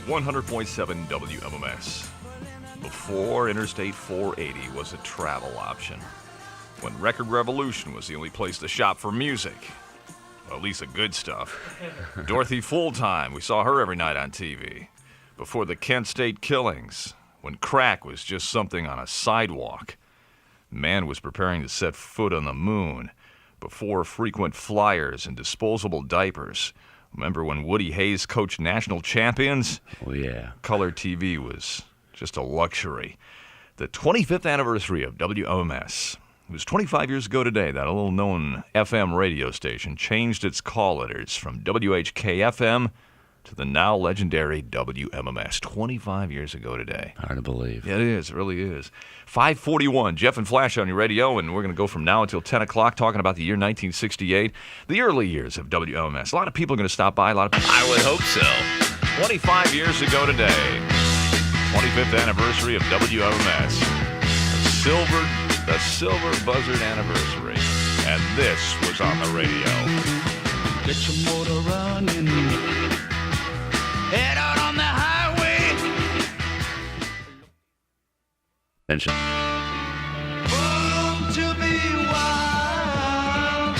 100.7 WMMS. Before Interstate 480 was a travel option. When Record Revolution was the only place to shop for music. Well, at least the good stuff. Dorothy Fulltime, we saw her every night on TV. Before the Kent State killings, when crack was just something on a sidewalk. Man was preparing to set foot on the moon. Before frequent flyers and disposable diapers. Remember when Woody Hayes coached national champions? Oh, yeah. Color TV was just a luxury. The 25th anniversary of WMS. It was 25 years ago today that a little-known FM radio station changed its call letters from WHK-FM to the now legendary WMMS. 25 years ago today. Hard to believe. Yeah, it is. It really is. 5:41, Jeff and Flash on your radio, and we're going to go from now until 10 o'clock talking about the year 1968, the early years of WMS. A lot of people are going to stop by. A lot of people. I would hope so. 25 years ago today, 25th anniversary of WMS. The Silver Buzzard anniversary. And this was on the radio. Get your motor running. Head out on the highway. Attention. Born to be wild.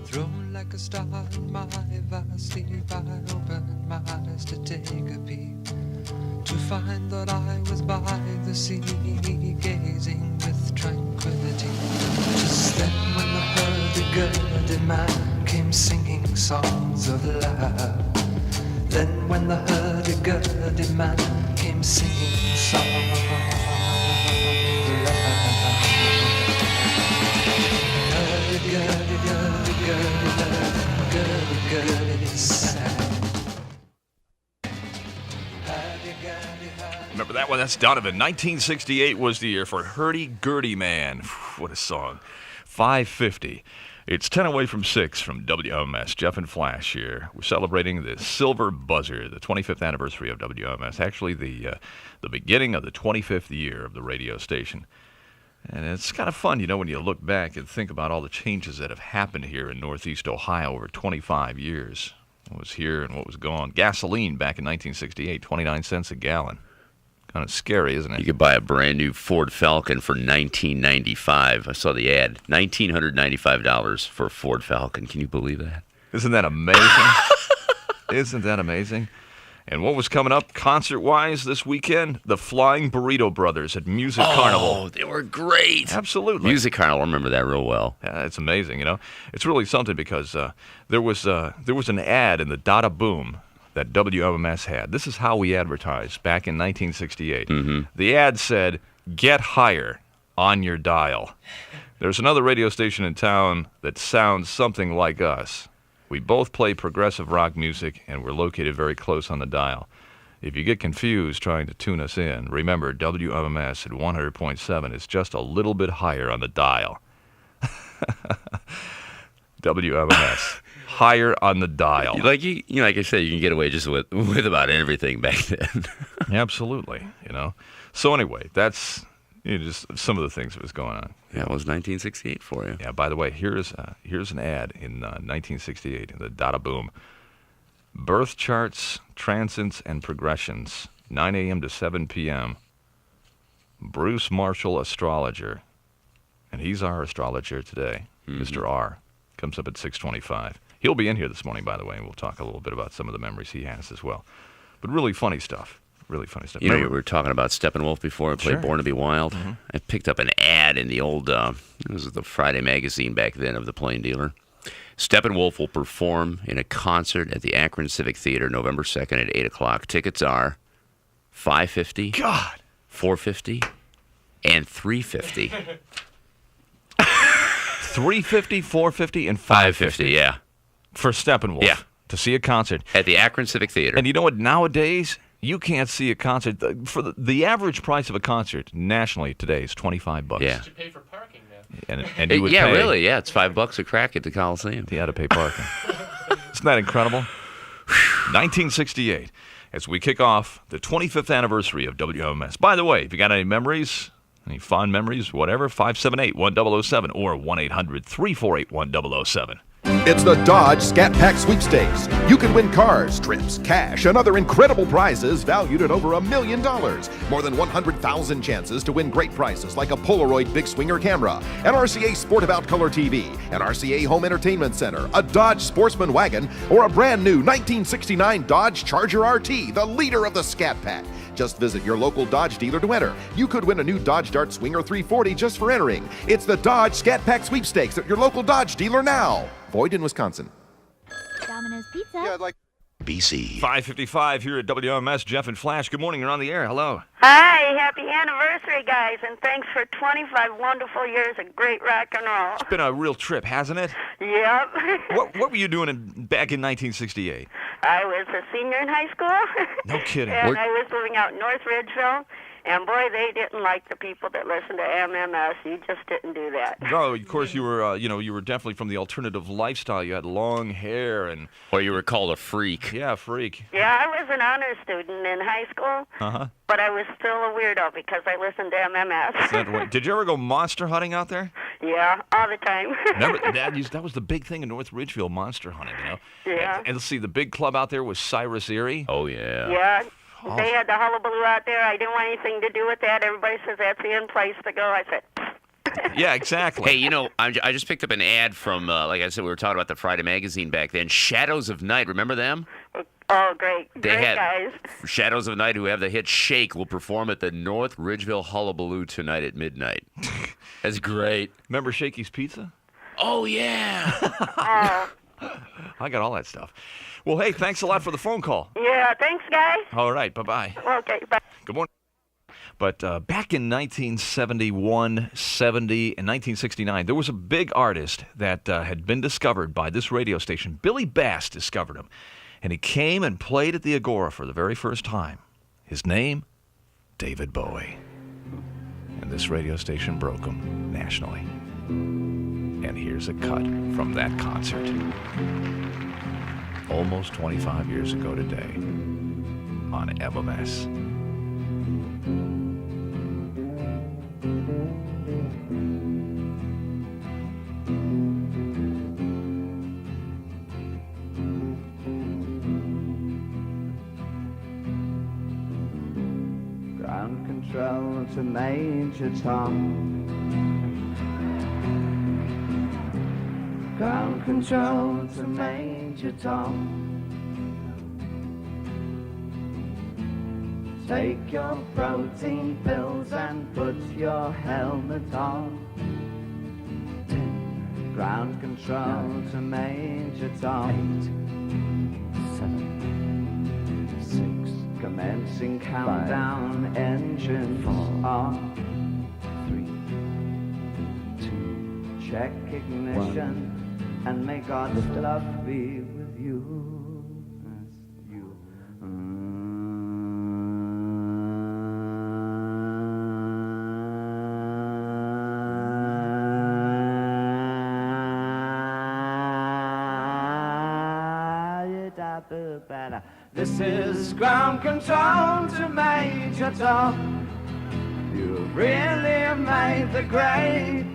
Thrown like a star in my vast sleep, I opened my eyes to take a peep, to find that I was by the sea, gazing with tranquility. Just then when the hurdy-gurdy man came singing songs of love, then when the hurdy-gurdy man came singing songs of love. Remember that one? That's Donovan. 1968 was the year for Hurdy-Gurdy Man. What a song. 5:50. It's 10 away from 6 from WMS. Jeff and Flash here. We're celebrating the Silver Buzzard, the 25th anniversary of WMS. Actually, the beginning of the 25th year of the radio station. And it's kind of fun, when you look back and think about all the changes that have happened here in Northeast Ohio over 25 years. What was here and what was gone. Gasoline back in 1968, 29 cents a gallon. Kind of scary, isn't it? You could buy a brand new Ford Falcon for $1995. I saw the ad. $1,995 for a Ford Falcon. Can you believe that? Isn't that amazing? Isn't that amazing? And what was coming up concert-wise this weekend? The Flying Burrito Brothers at Music Carnival. Oh, they were great. Absolutely. Music Carnival, I remember that real well. Yeah, it's amazing, It's really something because there was an ad in the Dada Boom that WMMS had. This is how we advertised back in 1968. Mm-hmm. The ad said, "Get higher on your dial." There's another radio station in town that sounds something like us. We both play progressive rock music, and we're located very close on the dial. If you get confused trying to tune us in, remember WMMS at 100.7 is just a little bit higher on the dial. WMMS, higher on the dial. Like like I said, you can get away just with about everything back then. Absolutely, So anyway, that's just some of the things that was going on. Yeah, it was 1968 for you. Yeah, by the way, here's an ad in 1968 in the Dada Boom. Birth charts, transits, and progressions, 9 a.m. to 7 p.m. Bruce Marshall, astrologer. And he's our astrologer today, Mr. R. Comes up at 6:25. He'll be in here this morning, by the way, and we'll talk a little bit about some of the memories he has as well. But really funny stuff. Really funny stuff. We were talking about Steppenwolf before. I played Sure. Born to Be Wild. Mm-hmm. I picked up an ad in the old, it was the Friday magazine back then of the Plain Dealer. Steppenwolf will perform in a concert at the Akron Civic Theater November 2nd at 8 o'clock. Tickets are $550, God! $450, and $350. $350, $450, and $550, yeah. for Steppenwolf. Yeah. To see a concert. At the Akron Civic Theater. And you know what? Nowadays, you can't see a concert. For the average price of a concert nationally today is $25. Yeah. You pay for parking now. And you would yeah, pay. really, yeah. It's $5 a crack at the Coliseum. You had to pay parking. Isn't that incredible? 1968, as we kick off the 25th anniversary of WMS. By the way, if you got any memories, any fond memories, whatever, 578-1007 or 1-800-348-1007. It's the Dodge Scat Pack Sweepstakes. You can win cars, trips, cash, and other incredible prizes valued at over $1 million. More than 100,000 chances to win great prizes like a Polaroid Big Swinger camera, an RCA Sportabout Color TV, an RCA Home Entertainment Center, a Dodge Sportsman wagon, or a brand new 1969 Dodge Charger RT, the leader of the Scat Pack. Just visit your local Dodge dealer to enter. You could win a new Dodge Dart Swinger 340 just for entering. It's the Dodge Scat Pack Sweepstakes at your local Dodge dealer now. Void in Wisconsin. Domino's Pizza. Yeah, I'd like BC. 5:55 here at WMS. Jeff and Flash, good morning. You're on the air. Hello. Hi, happy anniversary, guys, and thanks for 25 wonderful years of great rock and roll. It's been a real trip, hasn't it? Yep. What were you doing back in 1968? I was a senior in high school. No kidding. And I was living out in North Ridgeville, and boy, they didn't like the people that listened to MMS. You just didn't do that. No, of course you were. You were definitely from the alternative lifestyle. You had long hair and. Or you were called a freak. Yeah, freak. Yeah, I was an honor student in high school, but I was still a weirdo because I listened to MMS. Did you ever go monster hunting out there? Yeah, all the time. That was the big thing in North Ridgeville, monster hunting. Yeah. And let's see, the big club out there was Cyrus Erie. Oh, yeah. Yeah. They had the hullabaloo out there. I didn't want anything to do with that. Everybody says that's the end place to go. I said, Yeah, exactly. Hey, I just picked up an ad from, like I said, we were talking about the Friday magazine back then. Shadows of Night, remember them? oh, great. They Great had guys. Shadows of Night, who have the hit Shake, will perform at the North Ridgeville Hullabaloo tonight at midnight. That's great. Remember Shakey's Pizza? Oh, yeah. I got all that stuff. Well, hey, thanks a lot for the phone call. Yeah, thanks, guys. All right, bye-bye. Okay, bye. Good morning. But back in 1971, 70, and 1969, there was a big artist that had been discovered by this radio station. Billy Bass discovered him, and he came and played at the Agora for the very first time. His name, David Bowie. And this radio station broke him nationally. And here's a cut from that concert. Almost 25 years ago today on MMS. Ground control to Major Tom. Ground control to Major Tom. Take your protein pills and put your helmet on. 10. Ground control to Major Tom. 8, 7, 6. Commencing countdown. 5, engines 4, on. 3, 2. Check ignition. 1. And may God's love be with you. This is ground control to Major Tom. You really made the grade.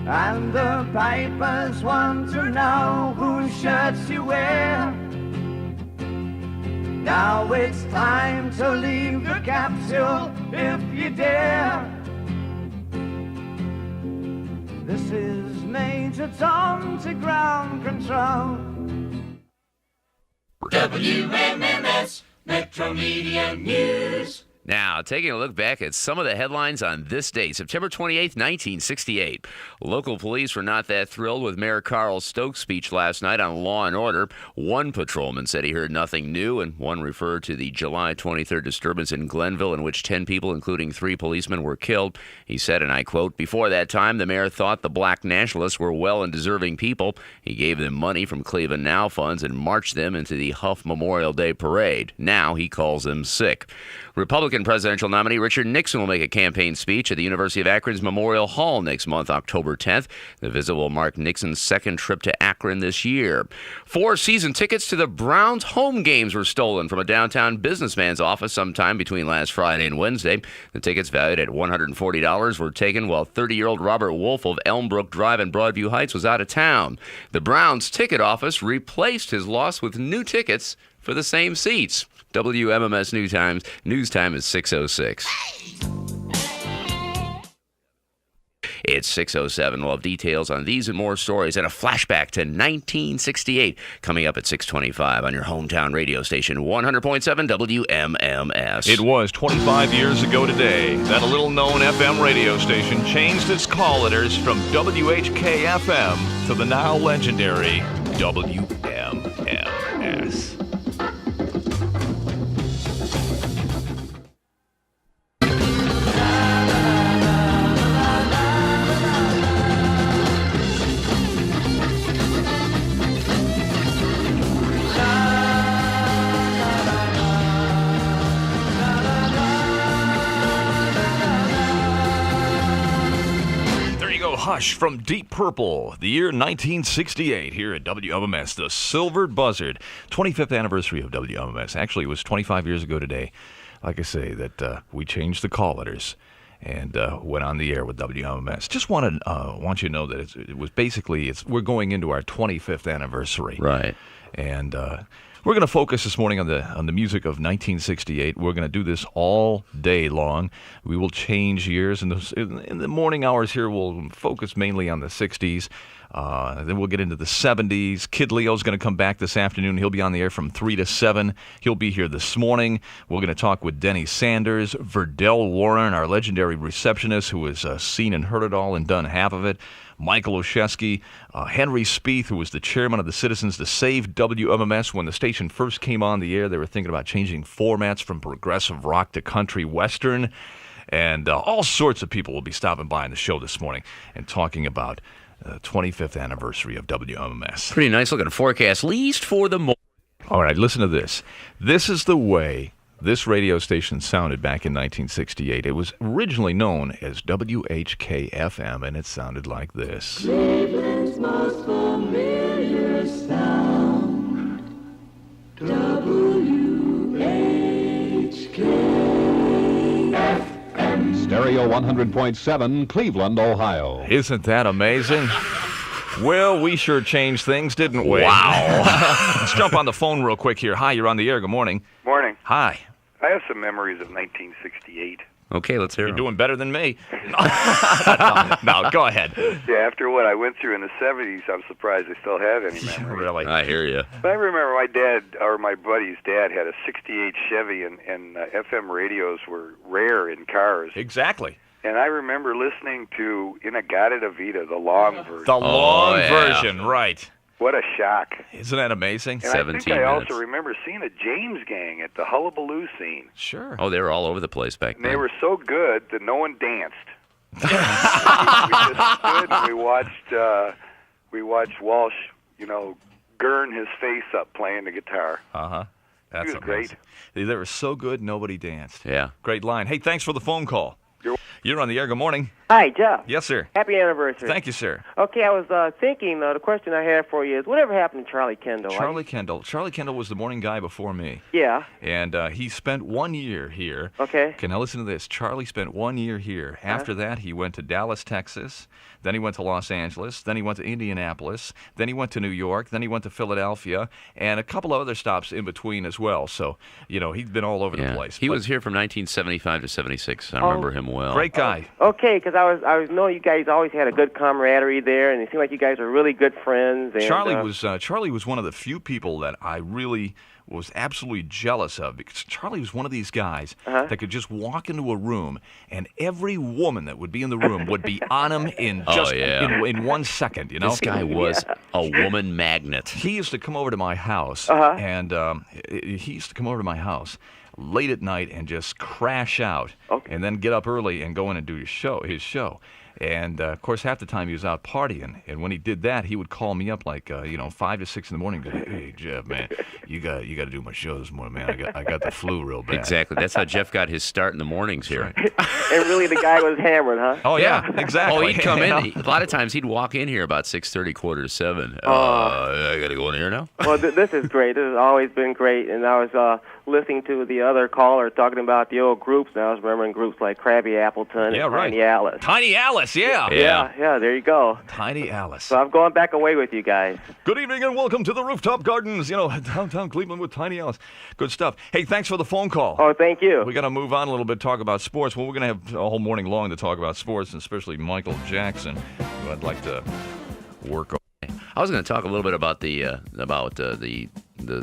And the papers want to know whose shirts you wear. Now it's time to leave the capsule if you dare. This is Major Tom to ground control. WMMS Metro Media News. Now, taking a look back at some of the headlines on this day, September 28th, 1968. Local police were not that thrilled with Mayor Carl Stokes' speech last night on Law and Order. One patrolman said he heard nothing new, and one referred to the July 23rd disturbance in Glenville in which 10 people, including 3 policemen, were killed. He said, and I quote, "Before that time, the mayor thought the black nationalists were well and deserving people. He gave them money from Cleveland Now funds and marched them into the Huff Memorial Day Parade. Now he calls them sick." Republican presidential nominee Richard Nixon will make a campaign speech at the University of Akron's Memorial Hall next month, October 10th. The visit will mark Nixon's second trip to Akron this year. 4 season tickets to the Browns home games were stolen from a downtown businessman's office sometime between last Friday and Wednesday. The tickets, valued at $140, were taken while 30-year-old Robert Wolf of Elmbrook Drive in Broadview Heights was out of town. The Browns ticket office replaced his loss with new tickets for the same seats. WMMS News time is 6:06. It's 6:07. We'll have details on these and more stories and a flashback to 1968 coming up at 6:25 on your hometown radio station, 100.7 WMMS. It was 25 years ago today that a little-known FM radio station changed its call letters from WHK-FM to the now legendary WMMS. Hush from Deep Purple, the year 1968 here at WMMS, the Silver Buzzard, 25th anniversary of WMMS. Actually, it was 25 years ago today, like I say, that we changed the call letters and went on the air with WMMS. Just want you to know that it was basically, we're going into our 25th anniversary. Right. And we're going to focus this morning on the music of 1968. We're going to do this all day long. We will change years. In the morning hours here, we'll focus mainly on the 60s. Then we'll get into the 70s. Kid Leo's going to come back this afternoon. He'll be on the air from 3 to 7. He'll be here this morning. We're going to talk with Denny Sanders, Verdell Warren, our legendary receptionist who has seen and heard it all and done half of it. Michael Oshesky, Henry Spieth, who was the chairman of the Citizens to Save WMMS. When the station first came on the air, they were thinking about changing formats from progressive rock to country western. And all sorts of people will be stopping by on the show this morning and talking about the 25th anniversary of WMMS. Pretty nice looking forecast, least for the morning. All right, listen to this. This is the way this radio station sounded back in 1968. It was originally known as WHK-FM, and it sounded like this. Cleveland's most familiar sound, WHK-FM. Stereo 100.7, Cleveland, Ohio. Isn't that amazing? Well, we sure changed things, didn't we? Wow. Let's jump on the phone real quick here. Hi, you're on the air. Good morning. Morning. Hi. I have some memories of 1968. Okay, let's hear You're it. doing better than me. No, go ahead. Yeah, after what I went through in the 70s, I'm surprised I still have any memories. Really? I hear you. But I remember my dad, or my buddy's dad, had a 68 Chevy, and FM radios were rare in cars. Exactly. And I remember listening to In-A-Gadda-Da Vida, the long version. The long yeah. version, right. What a shock. Isn't that amazing? And I 17 think I minutes. also remember seeing a James Gang at the Hullabaloo scene. Sure. Oh, they were all over the place back And then. they were so good that no one danced. we just stood and we watched Walsh, gurn his face up playing the guitar. Uh-huh. That's He was great. amazing. They were so good, nobody danced. Yeah. Great line. Hey, thanks for the phone call. You're on the air. Good morning. Hi, Jeff. Yes, sir. Happy anniversary. Thank you, sir. Okay, I was thinking, the question I have for you is, whatever happened to Charlie Kendall? Charlie Kendall. Charlie Kendall was the morning guy before me. Yeah. And he spent 1 year here. Okay. Okay, now listen to this. Charlie spent 1 year here. After that, he went to Dallas, Texas. Then he went to Los Angeles. Then he went to Indianapolis. Then he went to New York. Then he went to Philadelphia. And a couple of other stops in between as well. So, he'd been all over the place. He But was here from 1975 to 76. I remember him well. Great guy. Okay, because I was knowing you guys always had a good camaraderie there, and it seemed like you guys were really good friends. And, Charlie was one of the few people that I really was absolutely jealous of, because Charlie was one of these guys that could just walk into a room and every woman that would be in the room would be on him in just in 1 second. You know, this guy was a woman magnet. He used to come over to my house, and he used to come over to my house late at night and just crash out, and then get up early and go in and do his show. And, of course, half the time he was out partying. And when he did that, he would call me up like, 5 to 6 in the morning and go, "Hey, Jeff, man, you got to do my show this morning, man. I got the flu real bad." Exactly. That's how Jeff got his start in the mornings here. Right. And really the guy was hammered, huh? Oh, yeah, exactly. Oh, he'd come in. A lot of times he'd walk in here about 6:30, 6:45. I got to go in here now? Well, this is great. This has always been great. And I was listening to the other caller talking about the old groups, and I was remembering groups like Krabby Appleton and Tiny Alice. Tiny Alice, yeah, there you go. Tiny Alice. So I'm going back away with you guys. Good evening and welcome to the Rooftop Gardens, downtown Cleveland with Tiny Alice. Good stuff. Hey, thanks for the phone call. Oh, thank you. We got to move on a little bit, talk about sports. Well, we're going to have a whole morning long to talk about sports, and especially Michael Jackson, who I'd like to work on. I was going to talk a little bit about the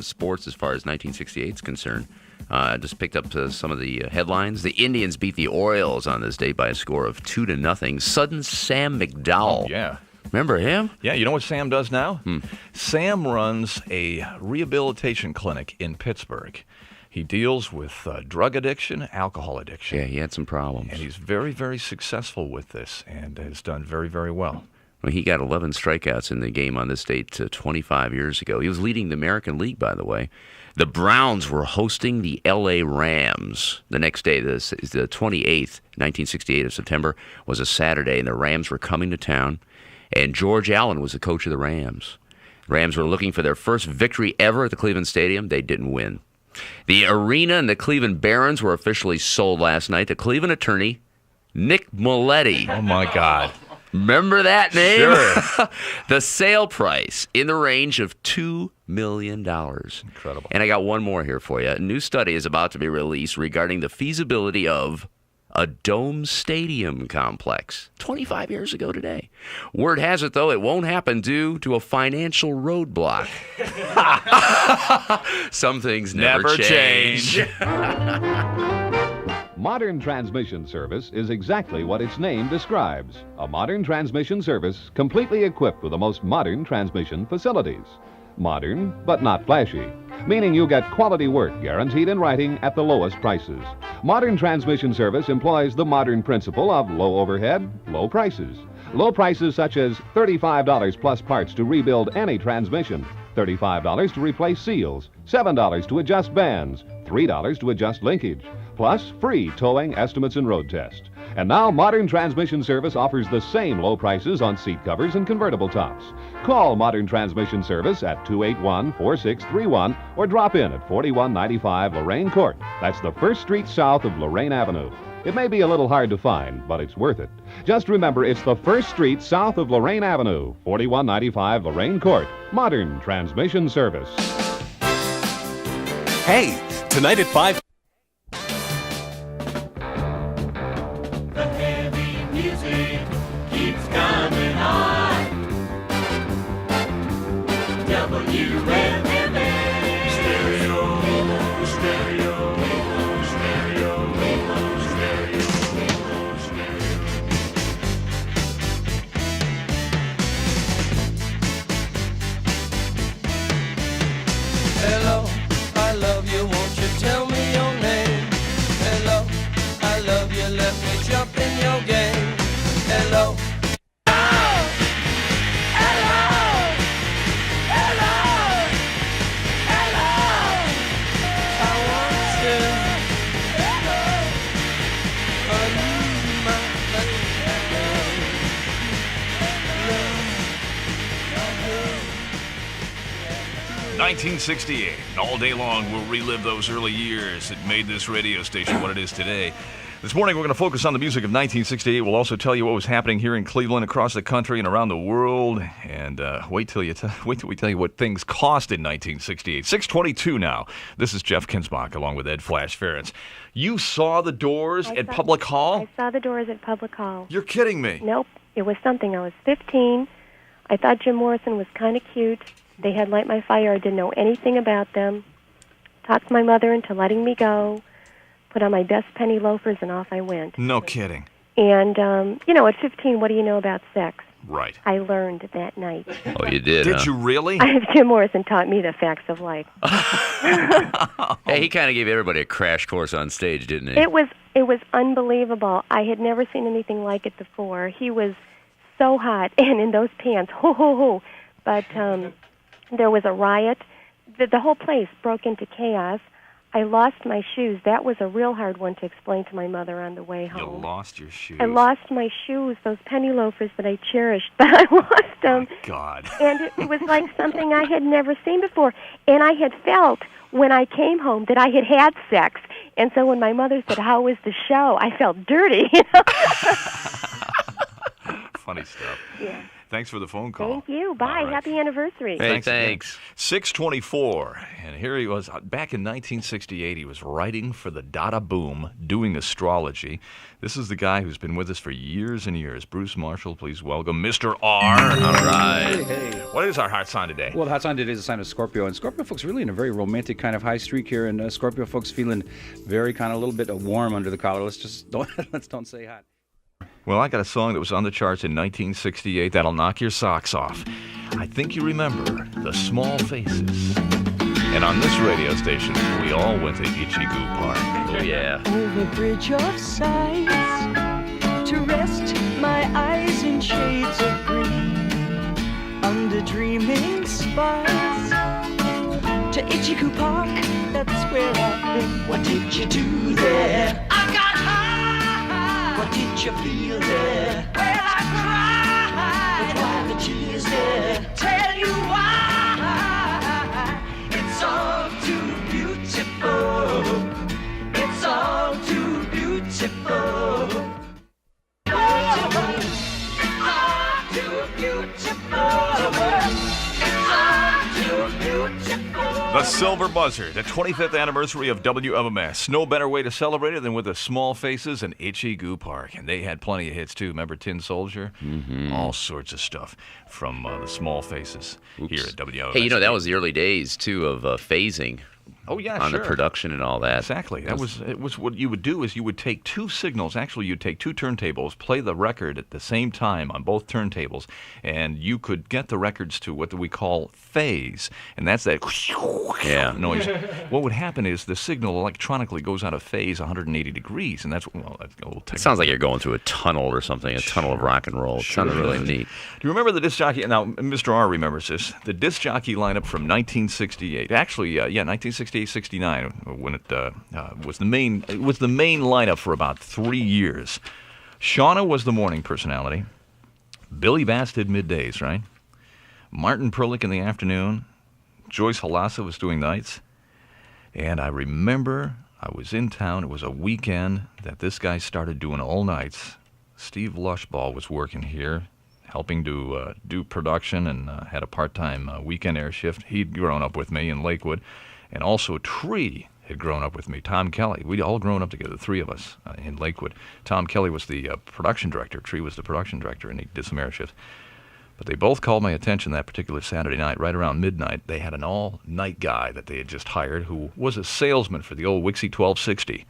sports as far as 1968 is concerned. I just picked up some of the headlines. The Indians beat the Orioles on this day by a score of 2-0. Sudden Sam McDowell. Oh, yeah. Remember him? Yeah, you know what Sam does now? Sam runs a rehabilitation clinic in Pittsburgh. He deals with drug addiction, alcohol addiction. Yeah, he had some problems. And he's very, very successful with this and has done very, very well. Well, he got 11 strikeouts in the game on this date 25 years ago. He was leading the American League, by the way. The Browns were hosting the L.A. Rams. The next day, this is the 28th, 1968 of September, was a Saturday, and the Rams were coming to town. And George Allen was the coach of the Rams. Rams were looking for their first victory ever at the Cleveland Stadium. They didn't win. The arena and the Cleveland Barons were officially sold last night to Cleveland attorney Nick Moletti. Oh, my God. Remember that name? Sure. The sale price in the range of $2 million. Incredible. And I got one more here for you. A new study is about to be released regarding the feasibility of a dome stadium complex 25 years ago today. Word has it, though, it won't happen due to a financial roadblock. Some things never change. Modern Transmission Service is exactly what its name describes. A modern transmission service completely equipped with the most modern transmission facilities. Modern, but not flashy, meaning you get quality work guaranteed in writing at the lowest prices. Modern Transmission Service employs the modern principle of low overhead, low prices. Low prices such as $35 plus parts to rebuild any transmission, $35 to replace seals, $7 to adjust bands, $3 to adjust linkage, plus free towing estimates and road test. And now Modern Transmission Service offers the same low prices on seat covers and convertible tops. Call Modern Transmission Service at 281-4631 or drop in at 4195 Lorraine Court. That's the 1st Street south of Lorraine Avenue. It may be a little hard to find, but it's worth it. Just remember, it's the 1st Street south of Lorraine Avenue, 4195 Lorraine Court. Modern Transmission Service. Hey, tonight at 5... The heavy music keeps coming on. WMMA Stereo, stereo, stereo, stereo, stereo. Hello, I love you, won't you tell me your name? Hello, I love you, let me jump in your game. Hello. ...1968. All day long, we'll relive those early years that made this radio station what it is today. This morning, we're going to focus on the music of 1968. We'll also tell you what was happening here in Cleveland, across the country, and around the world. And wait till we tell you what things cost in 1968. 6:22 now. This is Jeff Kinsbach, along with Ed Flash Ferentz. You saw the Doors at Public Hall? I saw the Doors at Public Hall. You're kidding me. Nope. It was something. I was 15. I thought Jim Morrison was kind of cute. They had Light My Fire. I didn't know anything about them. Talked my mother into letting me go. Put on my best penny loafers, and off I went. No kidding. And, at 15, what do you know about sex? Right. I learned that night. Oh, you did, Did you really? Jim Morrison taught me the facts of life. Hey, he kind of gave everybody a crash course on stage, didn't he? It was unbelievable. I had never seen anything like it before. He was so hot, and in those pants, ho, ho, ho. But there was a riot. The whole place broke into chaos. I lost my shoes. That was a real hard one to explain to my mother on the way home. You lost your shoes. I lost my shoes, those penny loafers that I cherished, but I lost them. Oh, God. And it was like something I had never seen before. And I had felt when I came home that I had had sex. And so when my mother said, "How was the show?" I felt dirty. Funny stuff. Yeah. Thanks for the phone call. Thank you. Bye. Right. Happy anniversary. Hey, thanks. 6:24, and here he was. Back in 1968, he was writing for the Dada Boom, doing astrology. This is the guy who's been with us for years and years. Bruce Marshall, please welcome Mr. R. All right. Hey. What is our hot sign today? Well, the hot sign today is a sign of Scorpio, and Scorpio folks really in a very romantic kind of high streak here, and Scorpio folks feeling very kind of a little bit warm under the collar. Let's don't say hot. Well, I got a song that was on the charts in 1968 that'll knock your socks off. I think you remember the Small Faces. And on this radio station, we all went to Ichigu Park. Oh, yeah. Over bridge of sights, to rest my eyes in shades of green, under dreaming spires, to Ichigu Park, that's where I've been. What did you do there? I got high. What did you feel there? Well, I cried. But why the tears there? Tell you why. It's all too beautiful. It's all too beautiful. It's all too beautiful. It's all too beautiful. The Silver Buzzard, the 25th anniversary of WMMS. No better way to celebrate it than with the Small Faces and Ichigu Park. And they had plenty of hits, too. Remember Tin Soldier? Mm-hmm. All sorts of stuff from the Small Faces here at WMMS. Hey, that was the early days, too, of phasing. Oh, yeah, on sure. the production and all that. Exactly. It was what you would do is you would take two signals. Actually, you'd take two turntables, play the record at the same time on both turntables, and you could get the records to what we call phase, and that's that noise. What would happen is the signal electronically goes out of phase 180 degrees, and that's it sounds like you're going through a tunnel or something, a tunnel of rock and roll. It sounded really neat. Do you remember the disc jockey? Now, Mr. R remembers this. The disc jockey lineup from 1968. Actually, 1968. 69 when it was the main lineup for about 3 years. Shauna was the morning personality. Billy Bass did middays, right? Martin Perlich in the afternoon. Joyce Halassa was doing nights. And I remember I was in town. It was a weekend that this guy started doing all nights. Steve Lushball was working here, helping to do production, and had a part-time weekend air shift. He'd grown up with me in Lakewood. And also Tree had grown up with me, Tom Kelly. We'd all grown up together, the three of us in Lakewood. Tom Kelly was the production director. Tree was the production director, and he did some air shifts. But they both called my attention that particular Saturday night, right around midnight. They had an all-night guy that they had just hired who was a salesman for the old Wixie 1260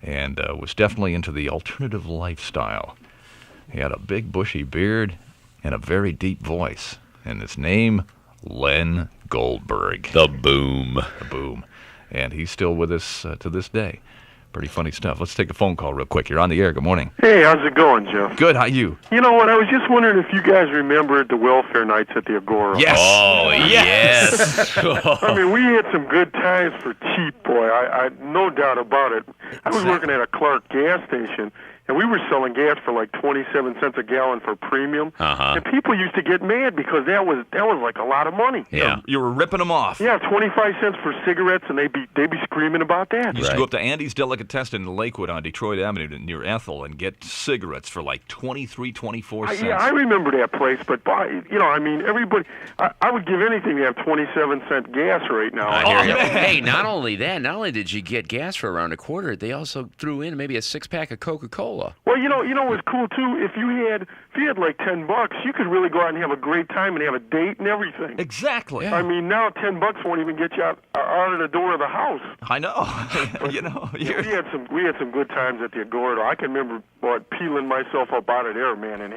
and was definitely into the alternative lifestyle. He had a big bushy beard and a very deep voice. And his name, Len Goldberg. The Boom. The Boom. And he's still with us to this day. Pretty funny stuff. Let's take a phone call real quick. You're on the air. Good morning. Hey, how's it going, Jeff? Good. How you? You know what? I was just wondering if you guys remembered the welfare nights at the Agora. Yes. Oh, yes. I mean, we had some good times for cheap, boy. I no doubt about it. I was working at a Clark gas station, and we were selling gas for like 27 cents a gallon for premium. And people used to get mad because that was like a lot of money. Yeah. You were ripping them off. Yeah, 25 cents for cigarettes, and they'd be screaming about that. You used to go up to Andy's Delicatessen in Lakewood on Detroit Avenue near Ethel and get cigarettes for like 23, 24 cents. Yeah, I remember that place, but I mean, everybody, I would give anything to have 27-cent gas right now. I hear you. Hey, not only did you get gas for around a quarter, they also threw in maybe a 6-pack of Coca-Cola. Well, you know what was cool too? If you had like $10, you could really go out and have a great time and have a date and everything. Exactly. I mean, now $10 won't even get you out of the door of the house. I know. We had some good times at the Agordo. I can remember peeling myself up out of there, man, and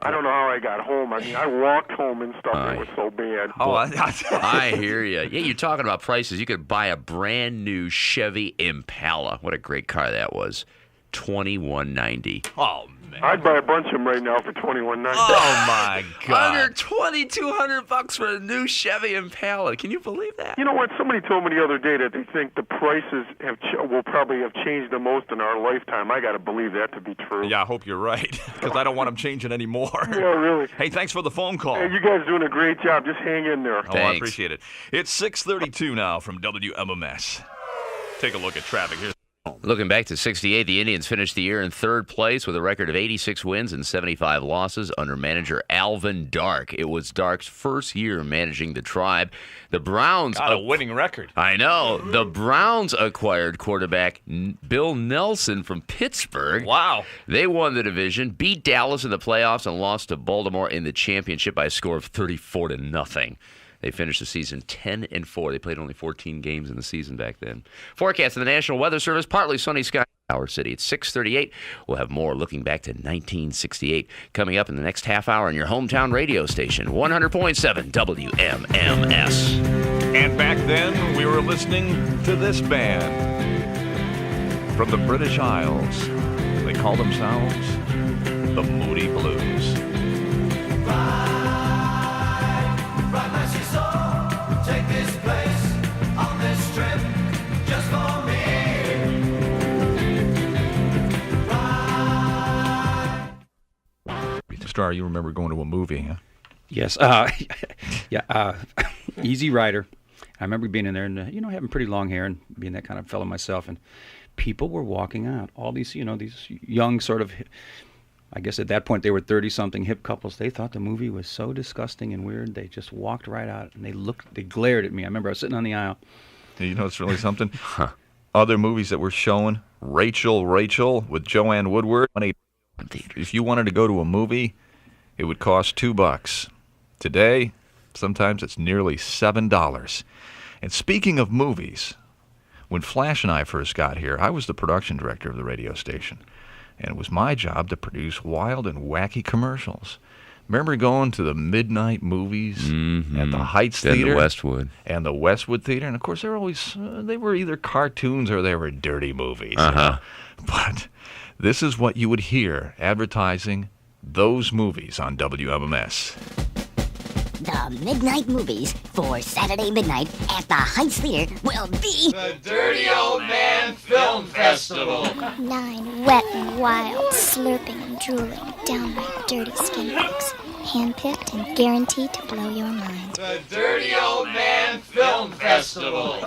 I don't know how I got home. I mean, I walked home and stuff. It was so bad. I hear you. Yeah, you're talking about prices. You could buy a brand new Chevy Impala. What a great car that was. $21.90. Oh, man. I'd buy a bunch of them right now for $21.90. Oh, my God. Under $2,200 for a new Chevy Impala. Can you believe that? You know what? Somebody told me the other day that they think the prices will probably have changed the most in our lifetime. I got to believe that to be true. Yeah, I hope you're right, because I don't want them changing anymore. Yeah, really. Hey, thanks for the phone call. Hey, you guys doing a great job. Just hang in there. Oh, I appreciate it. It's 6:32 now from WMMS. Take a look at traffic here. Looking back to 68, the Indians finished the year in third place with a record of 86 wins and 75 losses under manager Alvin Dark. It was Dark's first year managing the Tribe. The Browns... Got a winning record. I know. The Browns acquired quarterback Bill Nelson from Pittsburgh. Wow. They won the division, beat Dallas in the playoffs, and lost to Baltimore in the championship by a score of 34-0. They finished the season 10-4. They played only 14 games in the season back then. Forecast of the National Weather Service, partly sunny sky. Our city at 6:38. We'll have more looking back to 1968 coming up in the next half hour on your hometown radio station, 100.7 WMMS. And back then, we were listening to this band from the British Isles. They call themselves the Moody Blues. Ride my seesaw, take this place on this trip just for me. Star, you remember going to a movie, huh? Yes. Easy Rider. I remember being in there and, having pretty long hair and being that kind of fellow myself. And people were walking out. All these, these young sort of... I guess at that point they were 30-something hip couples. They thought the movie was so disgusting and weird. They just walked right out and they glared at me. I remember I was sitting on the aisle. You know, it's really something. Other movies that were showing, Rachel with Joanne Woodward. If you wanted to go to a movie, it would cost $2. Today, sometimes it's nearly $7. And speaking of movies, when Flash and I first got here, I was the production director of the radio station. And it was my job to produce wild and wacky commercials. Remember going to the midnight movies at the Heights Theater? And the Westwood. And the Westwood Theater. And, of course, they were either cartoons or they were dirty movies. But this is what you would hear advertising those movies on WMMS. The midnight movies for Saturday midnight at the Heights Theater will be... The Dirty Old Man Film Festival. 9 wet and wild, slurping and drooling, downright dirty skinflakes. Handpicked and guaranteed to blow your mind. The Dirty Old Man Film Festival.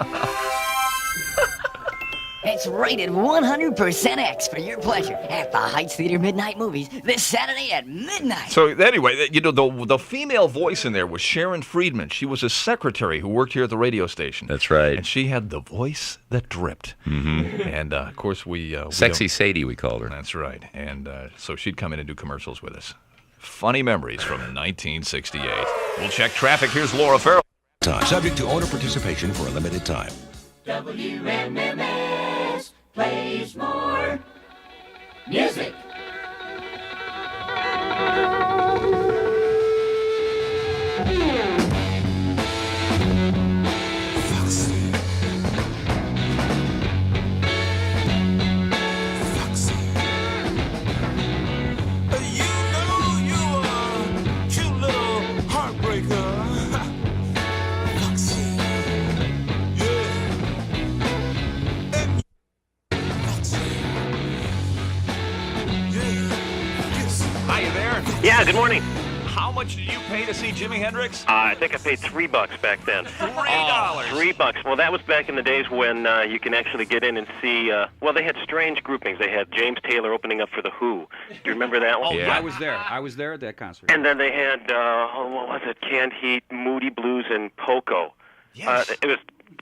It's rated 100% X for your pleasure at the Heights Theater Midnight Movies this Saturday at midnight. So anyway, the female voice in there was Sharon Friedman. She was a secretary who worked here at the radio station. That's right. And she had the voice that dripped. And, of course, Sexy Sadie, we called her. That's right. And so she'd come in and do commercials with us. Funny memories from 1968. We'll check traffic. Here's Laura Farrell. Subject to owner participation for a limited time. WMMS plays more music. Yeah, good morning. How much did you pay to see Jimi Hendrix? I think I paid $3 back then. $3? $3. Well, that was back in the days when you can actually get in and see, well, they had strange groupings. They had James Taylor opening up for The Who. Do you remember that one? Oh, yeah. I was there. I was there at that concert. And then they had, what was it, Canned Heat, Moody Blues, and Poco. Yes. It was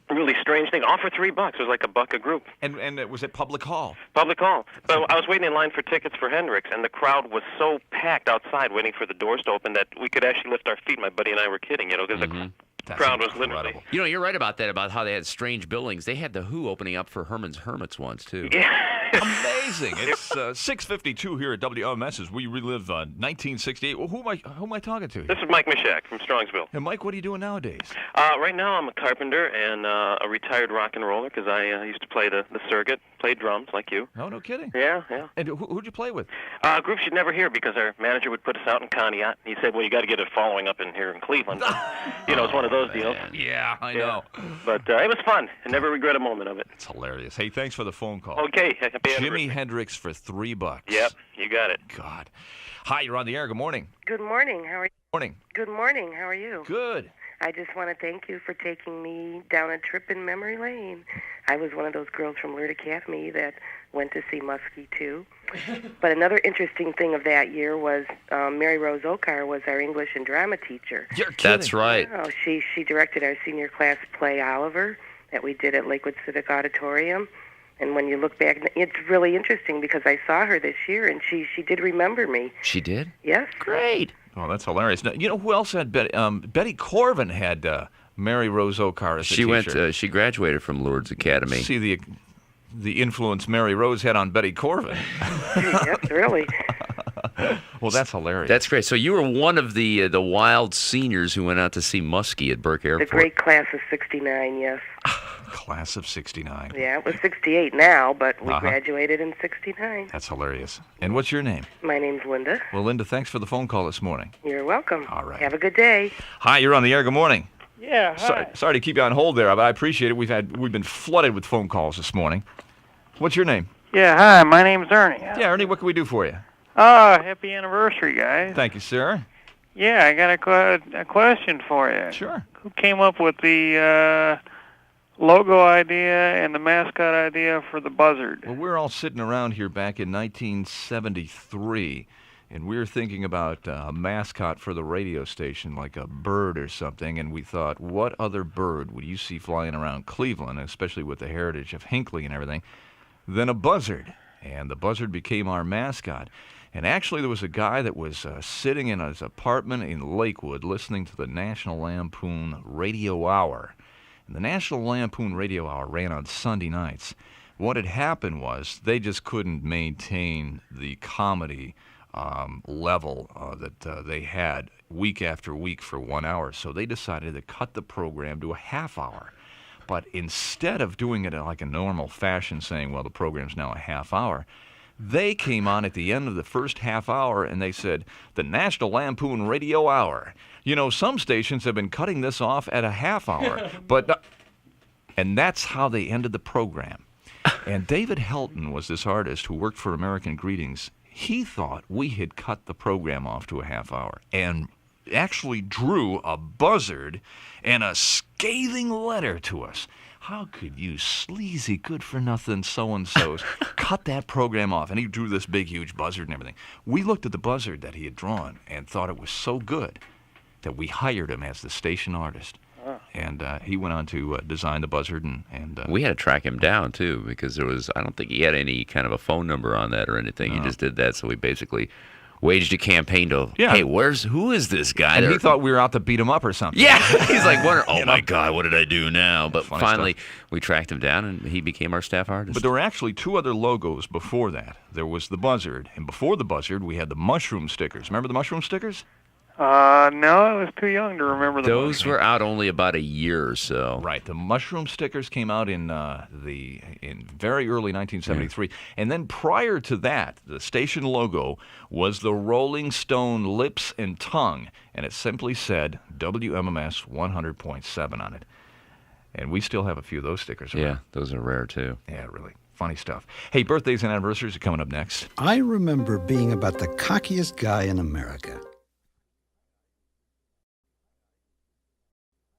a really strange thing. All for $3. It was like $1 a group. And it was at Public Hall. Public Hall. But I was waiting in line for tickets for Hendrix, and the crowd was so packed outside waiting for the doors to open that we could actually lift our feet. My buddy and I were kidding, because the crowd was literally... You know, you're right about that, about how they had strange buildings. They had The Who opening up for Herman's Hermits once, too. Yeah. Amazing. It's 6:52 here at WMS as we relive 1968. Well, who am I talking to here? This is Mike Mishak from Strongsville. And Mike, what are you doing nowadays? Right now I'm a carpenter and a retired rock and roller because I used to play the circuit, played drums like you. Oh, no kidding. Yeah. And who'd you play with? Groups you'd never hear because our manager would put us out in Conneaut. He said, well, you got to get a following up in here in Cleveland. It's one of those deals. Yeah, I know. But it was fun. I never regret a moment of it. It's hilarious. Hey, thanks for the phone call. Okay. Jimi Hendrix for $3. Yep, you got it. God. Hi, you're on the air. Good morning. Good morning. How are you? Morning. Good morning. How are you? Good. I just want to thank you for taking me down a trip in memory lane. I was one of those girls from Lurt Academy that went to see Muskie, too. But another interesting thing of that year was Mary Rose Okar was our English and drama teacher. You're kidding. That's right. Oh, she directed our senior class play Oliver that we did at Lakewood Civic Auditorium. And when you look back, it's really interesting because I saw her this year, and she did remember me. She did? Yes. Great. Oh, that's hilarious. Now, you know who else had Betty Corvin had Mary Rose Okar as a teacher. She graduated from Lourdes Academy. See the influence Mary Rose had on Betty Corvin. Yes, really. Well, that's hilarious. That's great. So you were one of the wild seniors who went out to see Muskie at Burke Airport. The great class of '69, yes. Class of '69. Yeah, it was '68 now, but we graduated in '69. That's hilarious. And what's your name? My name's Linda. Well, Linda, thanks for the phone call this morning. You're welcome. All right. Have a good day. Hi, you're on the air. Good morning. Yeah, hi. Sorry to keep you on hold there, but I appreciate it. We've been flooded with phone calls this morning. What's your name? Yeah, hi. My name's Ernie. Yeah, Ernie, what can we do for you? Happy anniversary, guys. Thank you, sir. Yeah, I got a question for you. Sure. Who came up with the logo idea and the mascot idea for the Buzzard? Well, we're all sitting around here back in 1973, and we were thinking about a mascot for the radio station, like a bird or something, and we thought, what other bird would you see flying around Cleveland, especially with the heritage of Hinckley and everything, than a buzzard? And the buzzard became our mascot. And actually, there was a guy that was sitting in his apartment in Lakewood listening to the National Lampoon Radio Hour. And the National Lampoon Radio Hour ran on Sunday nights. What had happened was they just couldn't maintain the comedy level that they had week after week for 1 hour. So they decided to cut the program to a half hour. But instead of doing it like a normal fashion, saying, well, the program's now a half hour, they came on at the end of the first half hour and they said, the National Lampoon Radio Hour. You know, some stations have been cutting this off at a half hour, but and that's how they ended the program. And David Helton was this artist who worked for American Greetings. He thought we had cut the program off to a half hour and actually drew a buzzard and a scathing letter to us. How could you sleazy, good-for-nothing so-and-sos cut that program off? And he drew this big, huge buzzard and everything. We looked at the buzzard that he had drawn and thought it was so good that we hired him as the station artist. And he went on to design the buzzard. And we had to track him down, too, because I don't think he had any kind of a phone number on that or anything. He just did that, so we basically waged a campaign to, hey, who is this guy? And he thought we were out to beat him up or something. Yeah, he's like, oh my God, what did I do now? But finally, we tracked him down, and he became our staff artist. But there were actually two other logos before that. There was the buzzard, and before the buzzard, we had the mushroom stickers. Remember the mushroom stickers? No, I was too young to remember those were out only about a year or so. Right. The mushroom stickers came out in very early 1973. And then prior to that, the station logo was the Rolling Stone lips and tongue. And it simply said WMMS 100.7 on it. And we still have a few of those stickers around. Yeah, those are rare, too. Yeah, really. Funny stuff. Hey, birthdays and anniversaries are coming up next. I remember being about the cockiest guy in America.